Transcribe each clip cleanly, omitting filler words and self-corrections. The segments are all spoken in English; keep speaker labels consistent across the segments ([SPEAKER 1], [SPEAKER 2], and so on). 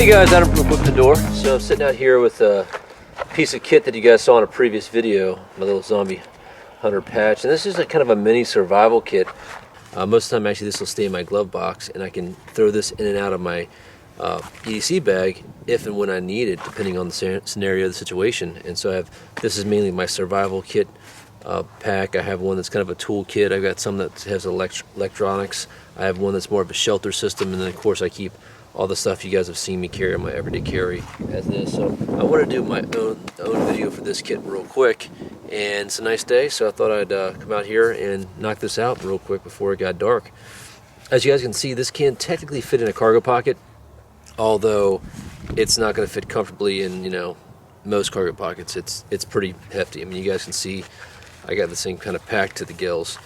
[SPEAKER 1] Hey guys, Adam from Equipment Door. So I'm sitting out here with a piece of kit that you guys saw in a previous video, my little zombie hunter patch, and this is a kind of a mini survival kit. Most of the time actually this will stay in my glove box and I can throw this in and out of my EDC bag if and when I need it, depending on the scenario, the situation. And so this is mainly my survival kit pack. I have one that's kind of a tool kit. I've got some that has electronics. I have one that's more of a shelter system, and then of course I keep all the stuff you guys have seen me carry on my everyday carry as this. So I want to do my own video for this kit real quick, and it's a nice day, so I thought I'd come out here and knock this out real quick before it got dark. As you guys can see, this can technically fit in a cargo pocket, although it's not going to fit comfortably in, you know, most cargo pockets. It's pretty hefty. I mean, you guys can see I got this thing kind of packed to the gills.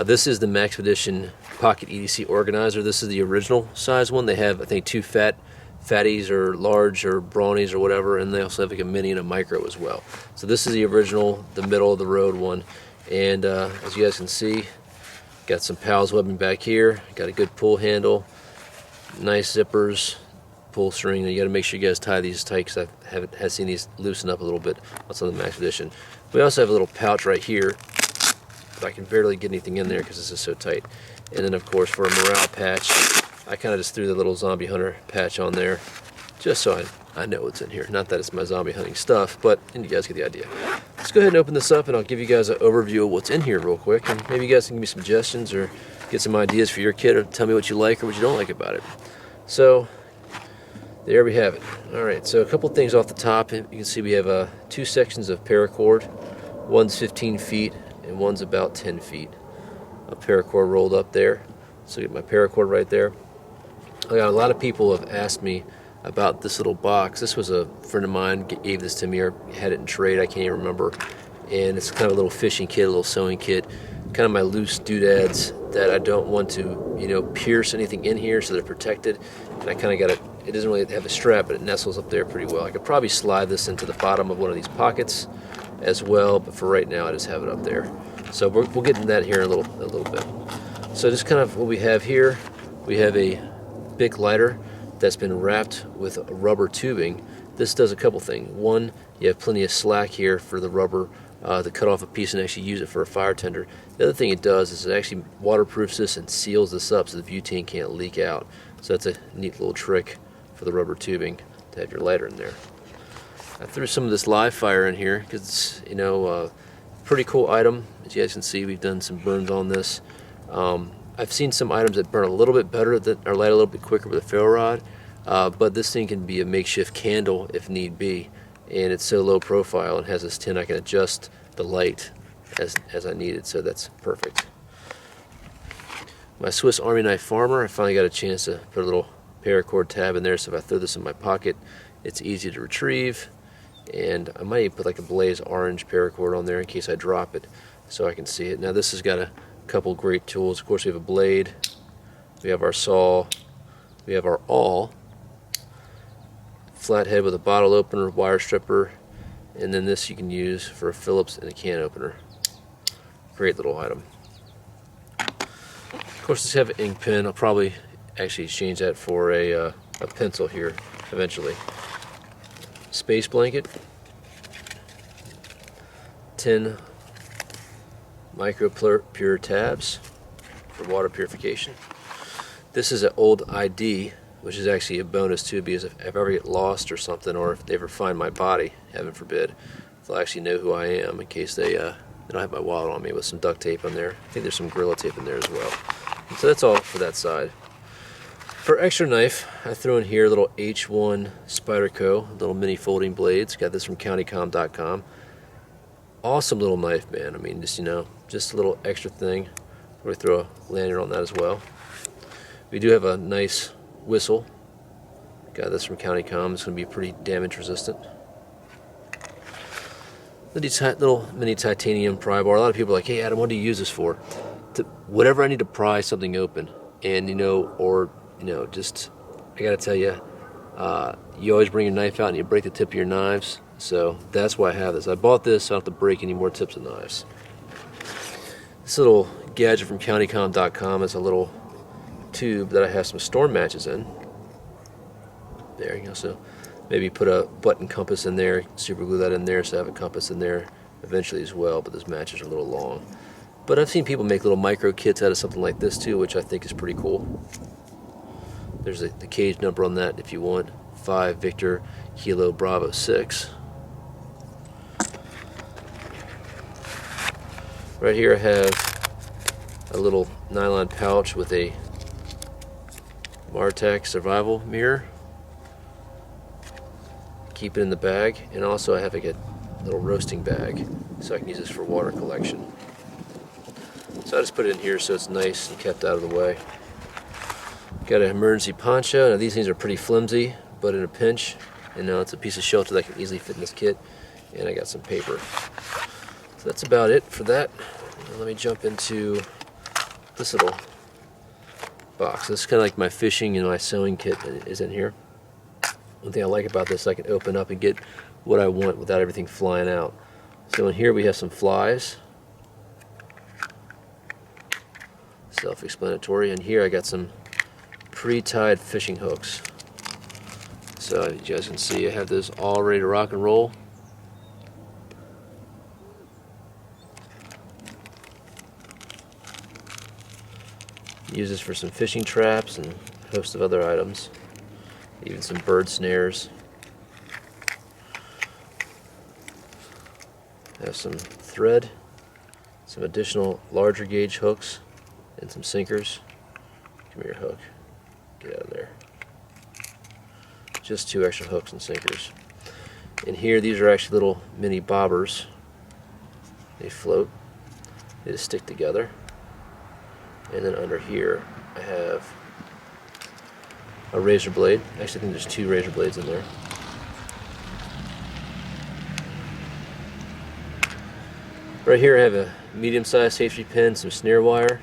[SPEAKER 1] This is the Maxpedition Pocket EDC Organizer. This is the original size one. They have, I think, two fatties or large or brawnies or whatever, and they also have like a mini and a micro as well. So this is the original, the middle of the road one. And as you guys can see, got some PALS webbing back here. Got a good pull handle, nice zippers, pull string. You got to make sure you guys tie these tight because I have seen these loosen up a little bit. That's on the Maxpedition. We also have a little pouch right here. I can barely get anything in there because this is so tight. And then of course for a morale patch, I kind of just threw the little zombie hunter patch on there just so I know what's in here. Not that it's my zombie hunting stuff, but you guys get the idea. Let's go ahead and open this up and I'll give you guys an overview of what's in here real quick, and maybe you guys can give me suggestions or get some ideas for your kit, or tell me what you like or what you don't like about it. So there we have it. Alright, so a couple things off the top. You can see we have two sections of paracord. One's 15 feet and one's about 10 feet. A paracord rolled up there. So get my paracord right there. I got a lot of people have asked me about this little box. This was a friend of mine gave this to me, or had it in trade, I can't even remember. And it's kind of a little fishing kit, a little sewing kit, kind of my loose doodads that I don't want to, you know, pierce anything in here, so they're protected. And I kind of got it doesn't really have a strap, but it nestles up there pretty well. I could probably slide this into the bottom of one of these pockets as well, but for right now I just have it up there. So we'll get into that here in a little bit. So just kind of what we have here, we have a Bic Lighter that's been wrapped with rubber tubing. This does a couple things. One, you have plenty of slack here for the rubber to cut off a piece and actually use it for a fire tender. The other thing it does is it actually waterproofs this and seals this up so the butane can't leak out. So that's a neat little trick for the rubber tubing to have your lighter in there. I threw some of this LiveFire in here because it's, you know, pretty cool item. As you guys can see, we've done some burns on this. I've seen some items that burn a little bit better, that are light a little bit quicker with a ferro rod, but this thing can be a makeshift candle if need be, and it's so low profile and has this tin I can adjust the light as I need it, so that's perfect. My Swiss Army knife farmer, I finally got a chance to put a little paracord tab in there, so if I throw this in my pocket, it's easy to retrieve. And I might even put like a blaze orange paracord on there in case I drop it so I can see it. Now this has got a couple great tools. Of course we have a blade, we have our saw, we have our awl, flathead with a bottle opener, wire stripper, and then this you can use for a Phillips and a can opener. Great little item. Of course this have an ink pen. I'll probably actually exchange that for a pencil here eventually. Space blanket, 10 micro pure tabs for water purification. This is an old ID, which is actually a bonus too, because if I ever get lost or something, or if they ever find my body, heaven forbid, they'll actually know who I am in case they don't have my wallet on me, with some duct tape on there. I think there's some Gorilla tape in there as well. So that's all for that side. For extra knife, I threw in here a little H1 Spyderco, little mini folding blades. Got this from countycom.com. Awesome little knife, man. I mean, just, you know, just a little extra thing. We throw a lanyard on that as well. We do have a nice whistle. Got this from countycom. It's going to be pretty damage resistant. Little mini titanium pry bar. A lot of people are like, hey Adam, what do you use this for? Whatever I need to pry something open. And, you know, or, you know, just, I gotta tell you, you always bring your knife out and you break the tip of your knives, so that's why I have this. I bought this so I don't have to break any more tips of knives. This little gadget from countycom.com is a little tube that I have some storm matches in. there. You can also maybe put a button compass in there, super glue that in there, so I have a compass in there eventually as well, but those matches are a little long. But I've seen people make little micro kits out of something like this too, which I think is pretty cool. There's the cage number on that if you want. 5 Victor Kilo Bravo 6. Right here I have a little nylon pouch with a Martech survival mirror. Keep it in the bag, and also I have like a little roasting bag so I can use this for water collection. So I just put it in here so it's nice and kept out of the way. Got an emergency poncho. Now these things are pretty flimsy, but in a pinch, and now it's a piece of shelter that can easily fit in this kit. And I got some paper. So that's about it for that. Now let me jump into this little box. This is kind of like my fishing and my sewing kit is in here. One thing I like about this, I can open up and get what I want without everything flying out. So in here we have some flies. Self-explanatory. And here I got some pre-tied fishing hooks. So as you guys can see, I have those all ready to rock and roll. Use this for some fishing traps and a host of other items, even some bird snares. Have some thread, some additional larger gauge hooks, and some sinkers. Come here, hook. Get out of there. Just 2 extra hooks and sinkers. And here, these are actually little mini bobbers. They float. They just stick together. And then under here, I have a razor blade. Actually, I think there's 2 razor blades in there. Right here, I have a medium-sized safety pin, some snare wire.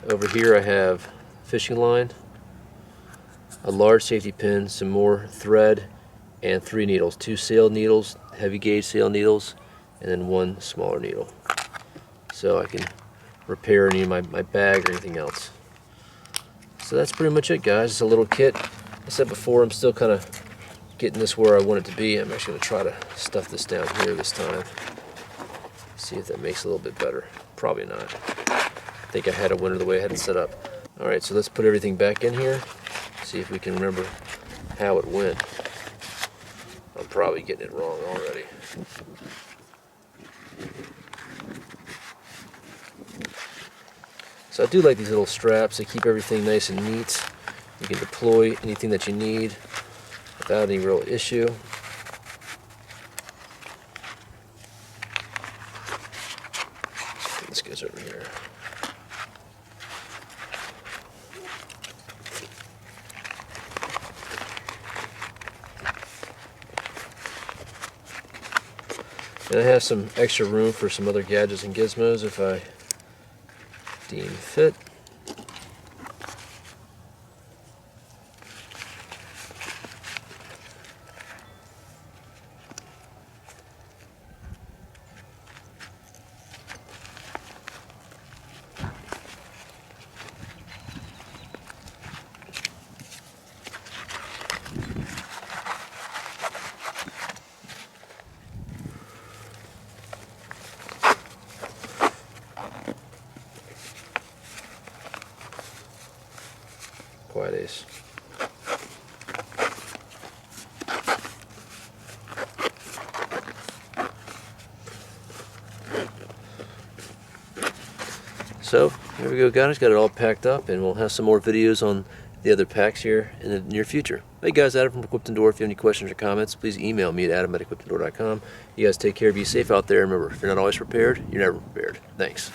[SPEAKER 1] Over here, I have fishing line, a large safety pin, some more thread, and 3 needles. 2 sail needles, heavy gauge sail needles, and then 1 smaller needle. So I can repair any of my bag or anything else. So that's pretty much it, guys. It's a little kit. I said before, I'm still kind of getting this where I want it to be. I'm actually going to try to stuff this down here this time. See if that makes it a little bit better. Probably not. I think I had a winner the way I had it set up. Alright, so let's put everything back in here. See if we can remember how it went. I'm probably getting it wrong already. So I do like these little straps. They keep everything nice and neat. You can deploy anything that you need without any real issue. This goes over here. And I have some extra room for some other gadgets and gizmos if I deem fit. Quiet Ace. So here we go, guys. Got it all packed up, and we'll have some more videos on the other packs here in the near future. Hey guys, Adam from Equipped Indoor. If you have any questions or comments, please email me at adam@equippedindoor.com. You guys take care, be safe out there. Remember, if you're not always prepared, you're never prepared. Thanks.